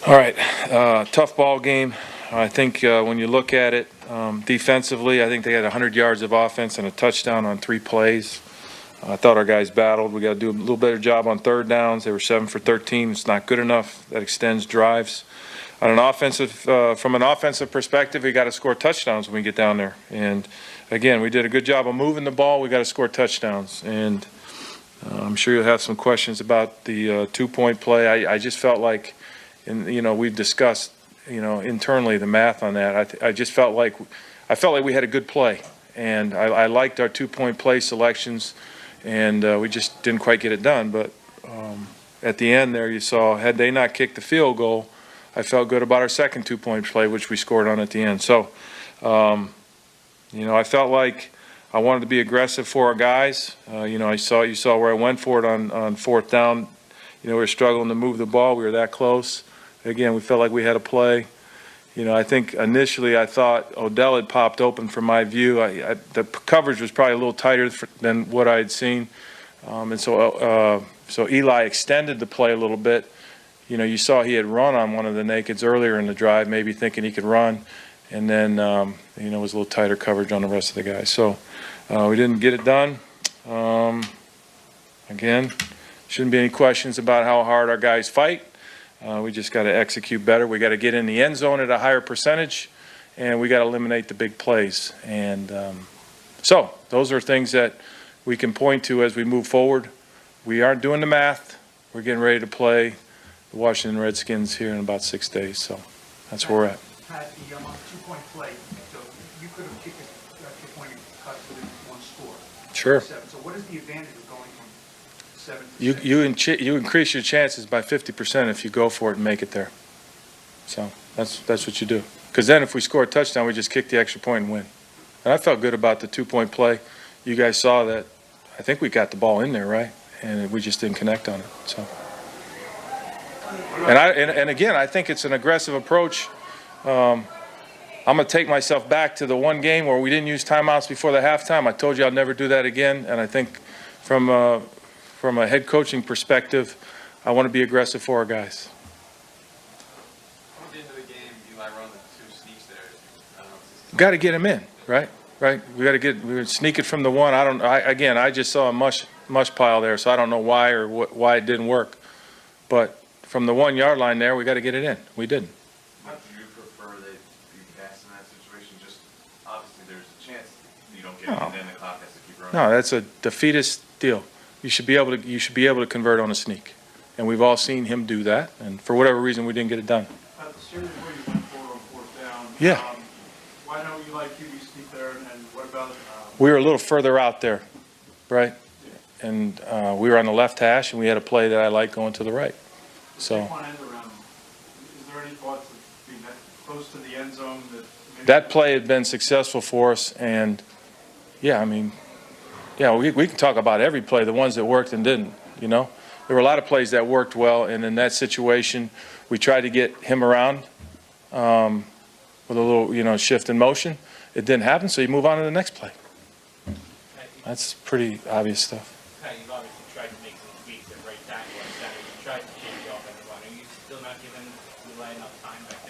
All right, tough ball game. I think when you look at it defensively, I think they had 100 yards of offense and a touchdown on 3 plays. I thought our guys battled. We got to do a little better job on third downs. They were 7 for 13. It's not good enough. That extends drives. On an offensive, from an offensive perspective, we got to score touchdowns when we get down there. And again, we did a good job of moving the ball. We got to score touchdowns. And I'm sure you'll have some questions about the 2-point play. I just felt like, and we've discussed, internally the math on that. I just felt like we had a good play, and I liked our 2-point play selections, and we just didn't quite get it done. But at the end there, you saw, had they not kicked the field goal, I felt good about our second 2-point play, which we scored on at the end. So, I felt like I wanted to be aggressive for our guys. You saw where I went for it on fourth down. We were struggling to move the ball. We were that close. Again, we felt like we had a play. I think initially I thought Odell had popped open from my view. The coverage was probably a little tighter than what I had seen. And so Eli extended the play a little bit. You saw he had run on one of the nakeds earlier in the drive, maybe thinking he could run. And then, it was a little tighter coverage on the rest of the guys. So we didn't get it done. Again, shouldn't be any questions about how hard our guys fight. We just got to execute better. We got to get in the end zone at a higher percentage, and we got to eliminate the big plays. And so those are things that we can point to as we move forward. We aren't doing the math. We're getting ready to play the Washington Redskins here in about 6 days. So that's where we're at. Pat, the 2-point play, so you could have kicked a 2-point cut within 1 score. Sure. 7. So what is the advantage of going from 7 to 6? You increase your chances by 50% if you go for it and make it there. So that's what you do. Because then if we score a touchdown, we just kick the extra point and win. And I felt good about the 2-point play. You guys saw that. I think we got the ball in there, right? And we just didn't connect on it. So. And again, I think it's an aggressive approach. I'm going to take myself back to the one game where we didn't use timeouts before the halftime. I told you I'll never do that again. And I think from a head coaching perspective, I want to be aggressive for our guys. Towards the end of the game, Eli run the 2 sneaks there. Got to get him in, right? Right. We sneak it from the one. I just saw a mush pile there, so I don't know why or why it didn't work. But from the 1-yard line there, we got to get it in. We didn't. How do you prefer they be passed in that situation? Just obviously there's a chance you don't get it, and then the clock has to keep running. No, that's a defeatist deal. You should be able to convert on a sneak, and we've all seen him do that. And for whatever reason, we didn't get it done. The series where you went for on 4th down. Yeah. Why don't you like QB sneak there? And what about? We were a little further out there, right? And we were on the left hash, and we had a play that I liked going to the right. So End around. Is there any thoughts of being that close to the end zone? That play had been successful for us, and we can talk about every play, the ones that worked and didn't. There were a lot of plays that worked well, and in that situation, we tried to get him around with a little, shift in motion. It didn't happen, so you move on to the next play. That's pretty obvious stuff. Pat, you've obviously tried to make some tweaks at right tackle and center. You tried to change the offensive line. Are you still not giving Eli enough time back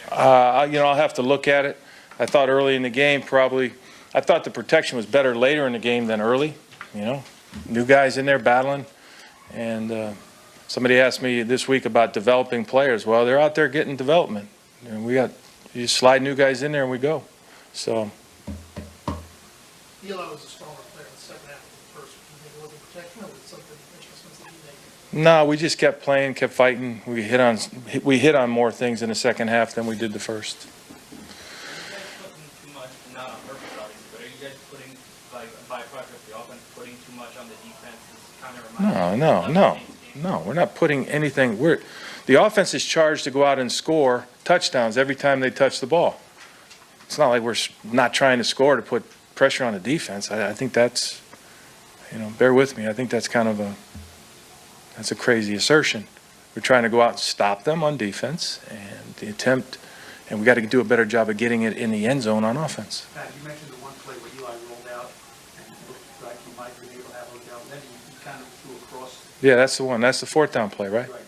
there? I'll have to look at it. I thought early in the game I thought the protection was better later in the game than early. New guys in there battling. And somebody asked me this week about developing players. Well, they're out there getting development. And you slide new guys in there and we go. So. Eli was a stronger player in the second half of the first. Do you think it wasn't protection, or was it something adjustments that he made? No, we just kept playing, kept fighting. We hit on more things in the second half than we did the first. Too much, not on purpose, obviously, but are you guys putting, like, a byproduct of the offense, putting too much on the defense? Kind of No, we're not putting anything. The offense is charged to go out and score touchdowns every time they touch the ball. It's not like we're not trying to score to put pressure on the defense. I think that's, bear with me. I think that's that's a crazy assertion. We're trying to go out and stop them on defense, and the attempt, and we got to do a better job of getting it in the end zone on offense. Pat, you mentioned the one play where Eli rolled out and looked like he might have been able to have Odell. Then he kind of threw across. Yeah, that's the one. That's the 4th down play, right? Right.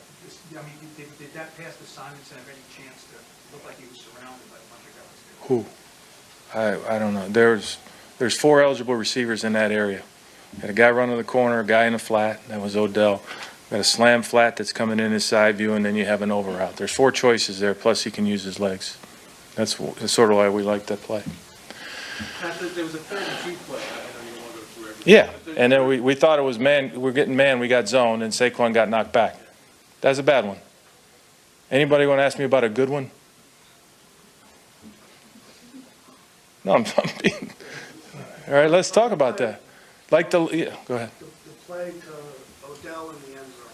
Did that pass the sign Robinson have any chance to look like he was surrounded by a bunch of guys? Who? I don't know. There's 4 eligible receivers in that area. Got a guy running the corner, a guy in the flat. That was Odell. Got a slam flat that's coming in his side view, and then you have an over route. There's 4 choices there, plus he can use his legs. That's sort of why we like that play. There was a 3rd and 2 play. I know you don't want to go through everything. Yeah, and then we thought it was man. We're getting man. We got zone, and Saquon got knocked back. That's a bad one. Anybody want to ask me about a good one? No, I'm being. All right, let's talk about that. Like the yeah, go ahead. The play to Odell in the end zone,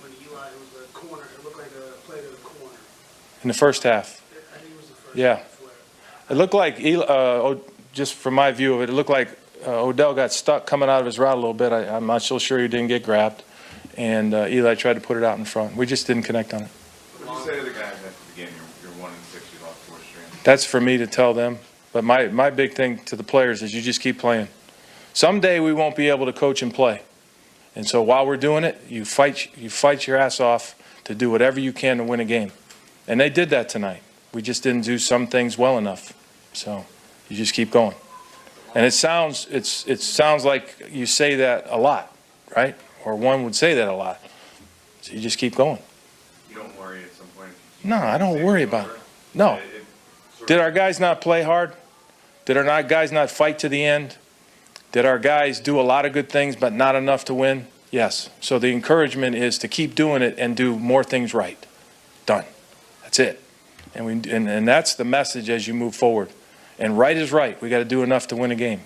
when Eli was a corner, it looked like a play to the corner. In the first half, I think it was the first Yeah. half where it looked like just from my view of it, it looked like Odell got stuck coming out of his route a little bit. I'm not so sure he didn't get grabbed, and Eli tried to put it out in front. We just didn't connect on it. What did you say to the guys after the game? You're 1-6, you lost 4 straight. That's for me to tell them. But my big thing to the players is you just keep playing. Someday we won't be able to coach and play. And so while we're doing it, you fight your ass off to do whatever you can to win a game. And they did that tonight. We just didn't do some things well enough. So you just keep going. And it sounds like you say that a lot, right? Or one would say that a lot. So you just keep going. You don't worry at some point. if you No, keep I don't saying worry it's about over. it. No. It sort Did of- our guys not play hard? Did our guys not fight to the end? Did our guys do a lot of good things but not enough to win? Yes. So the encouragement is to keep doing it and do more things right. Done. That's it. And that's the message as you move forward. And right is right. We got to do enough to win a game.